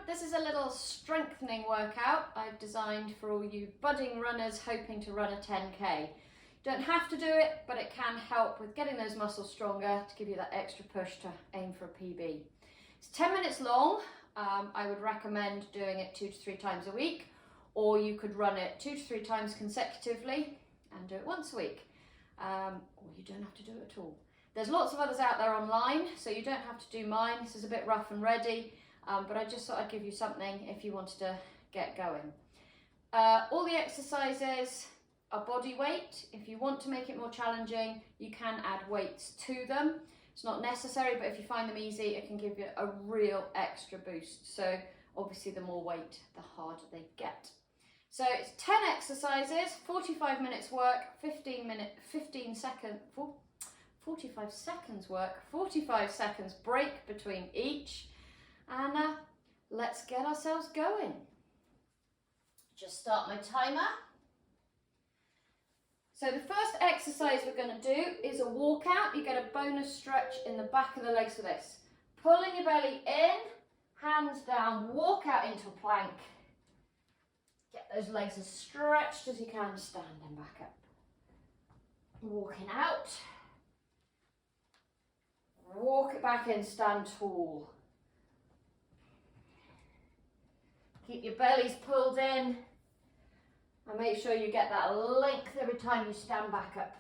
this is a little strengthening workout I've designed for all you budding runners hoping to run a 10K. You don't have to do it, but it can help with getting those muscles stronger to give you that extra push to aim for a PB. It's 10 minutes long. I would recommend doing it 2 to 3 times a week, or you could run it 2 to 3 times consecutively and do it once a week. Or you don't have to do it at all. There's lots of others out there online, so you don't have to do mine. This is a bit rough and ready, but I just thought I'd give you something if you wanted to get going. All the exercises are body weight. If you want to make it more challenging, you can add weights to them. It's not necessary, but if you find them easy, it can give you a real extra boost. So obviously the more weight, the harder they get. So it's 10 exercises, 45 minutes work, 45 seconds work, 45 seconds break between each, and let's get ourselves going. Just start my timer. So the first exercise we're going to do is a walkout. You get a bonus stretch in the back of the legs for this. Pulling your belly in, hands down, walk out into a plank. Get those legs as stretched as you can, standing back up. Walking out. Walk it back in, stand tall. Keep your bellies pulled in. And make sure you get that length every time you stand back up.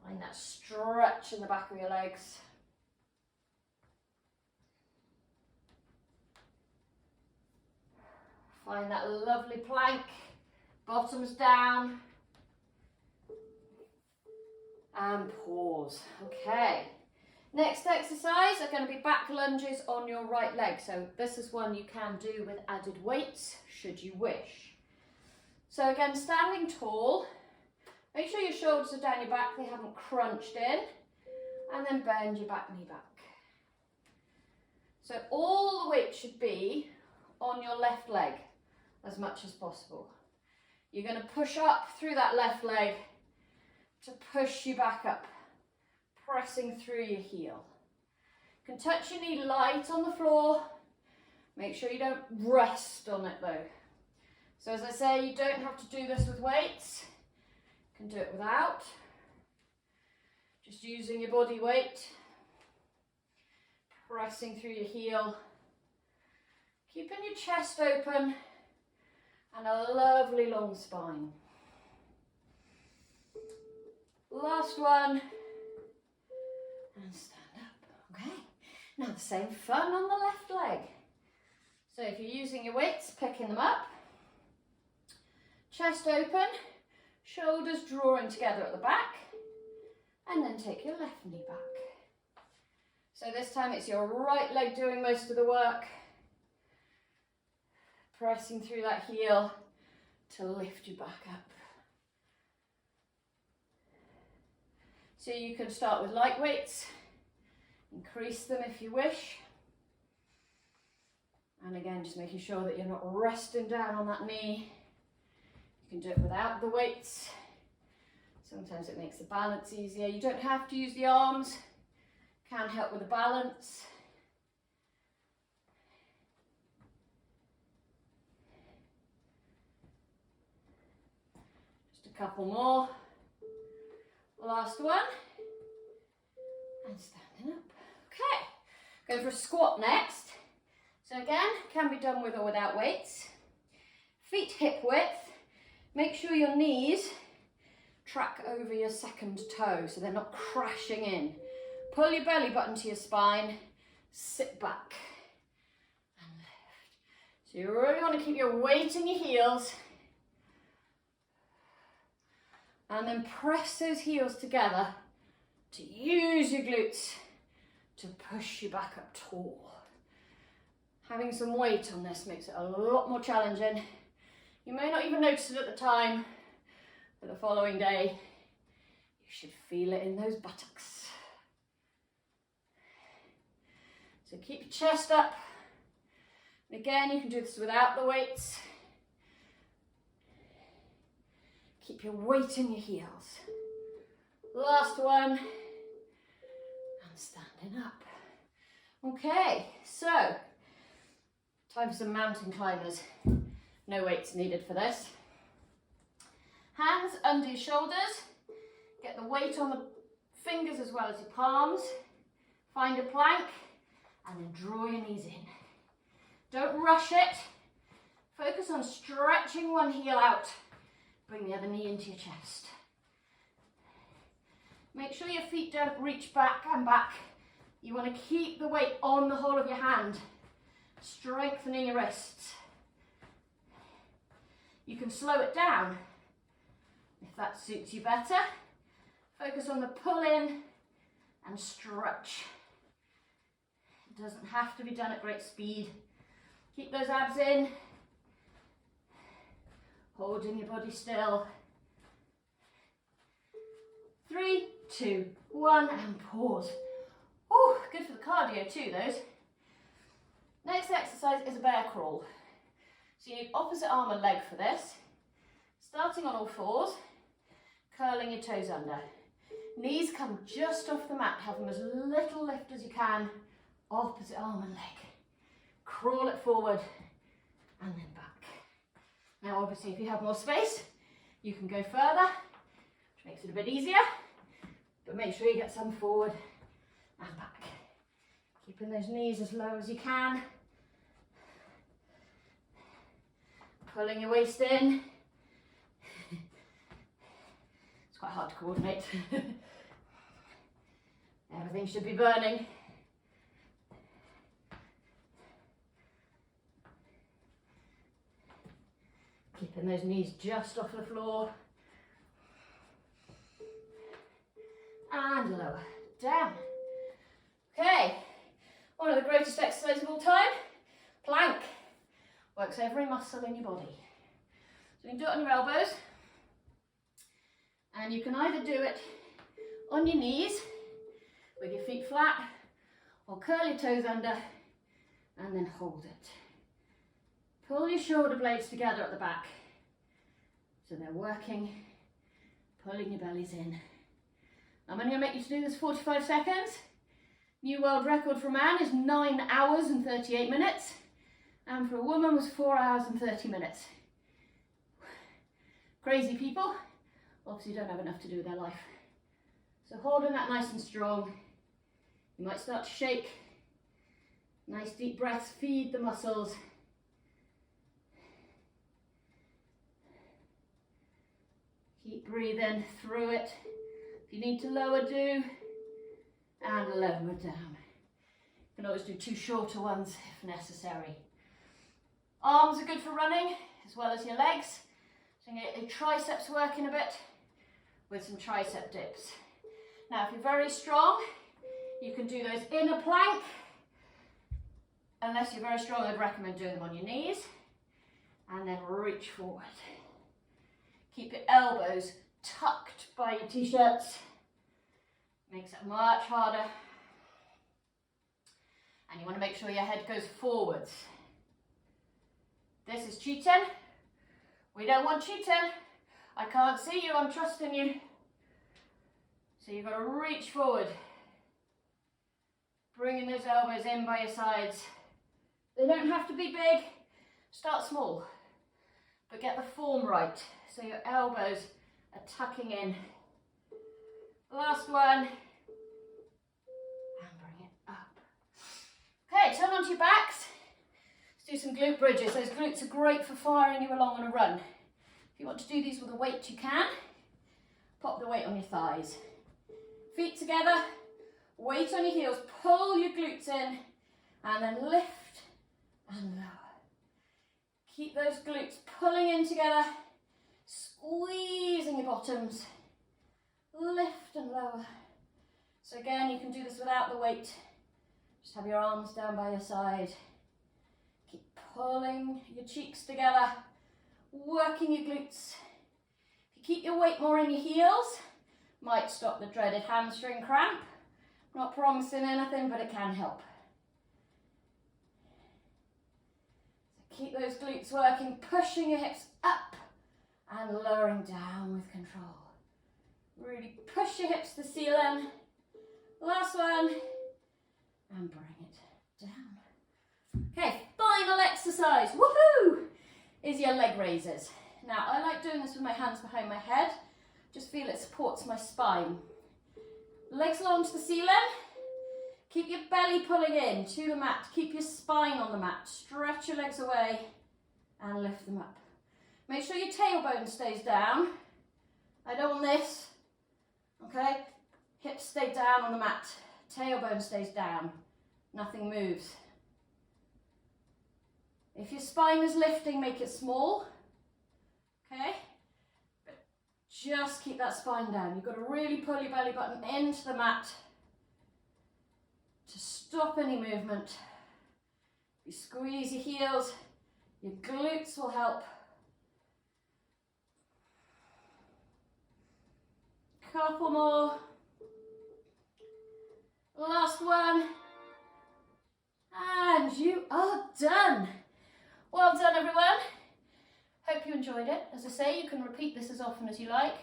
Find that stretch in the back of your legs. Find that lovely plank, bottoms down. And pause. Okay. Next exercise are going to be back lunges on your right leg. So this is one you can do with added weights, should you wish. So again, standing tall, make sure your shoulders are down your back, they haven't crunched in, and then bend your back knee back. So all the weight should be on your left leg as much as possible. You're going to push up through that left leg to push you back up, pressing through your heel. You can touch your knee light on the floor, make sure you don't rest on it though. So as I say, you don't have to do this with weights. You can do it without. Just using your body weight. Pressing through your heel. Keeping your chest open. And a lovely long spine. Last one. And stand up. Okay. Now the same fun on the left leg. So if you're using your weights, picking them up. Chest open, shoulders drawing together at the back, and then take your left knee back. So this time it's your right leg doing most of the work, pressing through that heel to lift you back up. So you can start with light weights, increase them if you wish, and again just making sure that you're not resting down on that knee. You can do it without the weights. Sometimes it makes the balance easier. You don't have to use the arms. Can help with the balance. Just a couple more. Last one. And standing up. Okay. Go for a squat next. So again, can be done with or without weights. Feet hip width. Make sure your knees track over your second toe so they're not crashing in. Pull your belly button to your spine, sit back and lift. So you really want to keep your weight in your heels and then press those heels together to use your glutes to push you back up tall. Having some weight on this makes it a lot more challenging. You may not even notice it at the time, but the following day, you should feel it in those buttocks. So keep your chest up. And again, you can do this without the weights. Keep your weight in your heels. Last one. And standing up. Okay, so Time for some mountain climbers. No weights needed for this. Hands under your shoulders. Get the weight on the fingers as well as your palms. Find a plank and then draw your knees in. Don't rush it. Focus on stretching one heel out. Bring the other knee into your chest. Make sure your feet don't reach back and back. You want to keep the weight on the whole of your hand, strengthening your wrists. You can slow it down if that suits you better. Focus on the pull in and stretch. It doesn't have to be done at great speed. Keep those abs in, holding your body still. 3, 2, 1, and pause. Oh, good for the cardio too, those. Next exercise is a bear crawl. So you need opposite arm and leg for this. Starting on all fours, curling your toes under. Knees come just off the mat, have them as little lift as you can. Opposite arm and leg. Crawl it forward and then back. Now obviously if you have more space, you can go further, which makes it a bit easier, but make sure you get some forward and back. Keeping those knees as low as you can. Pulling your waist in. It's quite hard to coordinate. Everything should be burning. Keeping those knees just off the floor. And lower, down. Okay, one of the greatest exercises of all time, plank. Works every muscle in your body. So you can do it on your elbows. And you can either do it on your knees, with your feet flat, or curl your toes under, and then hold it. Pull your shoulder blades together at the back, so they're working, pulling your bellies in. I'm only going to make you do this 45 seconds. New world record for a man is 9 hours and 38 minutes, and for a woman was 4 hours and 30 minutes. Crazy people obviously don't have enough to do with their life. So holding that nice and strong. You might start to shake. Nice deep breaths, feed the muscles. Keep breathing through it. If you need to lower, do. And lower down. You can always do 2 shorter ones if necessary. Arms are good for running, as well as your legs. So you get your triceps working a bit with some tricep dips. Now, if you're very strong, you can do those in a plank. Unless you're very strong, I'd recommend doing them on your knees. And then reach forward. Keep your elbows tucked by your t-shirts. Makes it much harder. And you want to make sure your head goes forwards. This is cheating. We don't want cheating. I can't see you, I'm trusting you. So you've got to reach forward. Bringing those elbows in by your sides. They don't have to be big. Start small. But get the form right. So your elbows are tucking in. Last one. And bring it up. Okay, turn onto your backs. Let's do some glute bridges. Those glutes are great for firing you along on a run. If you want to do these with a weight, you can. Pop the weight on your thighs. Feet together, weight on your heels. Pull your glutes in and then lift and lower. Keep those glutes pulling in together, squeezing your bottoms. Lift and lower. So again, you can do this without the weight. Just have your arms down by your side. Keep pulling your cheeks together, working your glutes. If you keep your weight more in your heels, might stop the dreaded hamstring cramp. Not promising anything, but it can help. So keep those glutes working, pushing your hips up and lowering down with control. Really push your hips to the ceiling. Last one. And bring it down. Okay, final exercise. exercise, woohoo, is your leg raises. Now, I like doing this with my hands behind my head. Just feel it supports my spine. Legs along to the ceiling. Keep your belly pulling in to the mat. Keep your spine on the mat. Stretch your legs away and lift them up. Make sure your tailbone stays down. I don't want this. Okay? Hips stay down on the mat. Tailbone stays down. Nothing moves. If your spine is lifting, make it small. Okay? But just keep that spine down. You've got to really pull your belly button into the mat to stop any movement. You squeeze your heels, your glutes will help. Couple more. Last one. And you are done. Well done, everyone. Hope you enjoyed it. As I say, you can repeat this as often as you like.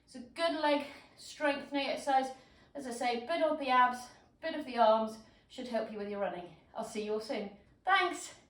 It's a good leg strengthening exercise. As I say, bit of the abs, bit of the arms should help you with your running. I'll see you all soon. Thanks.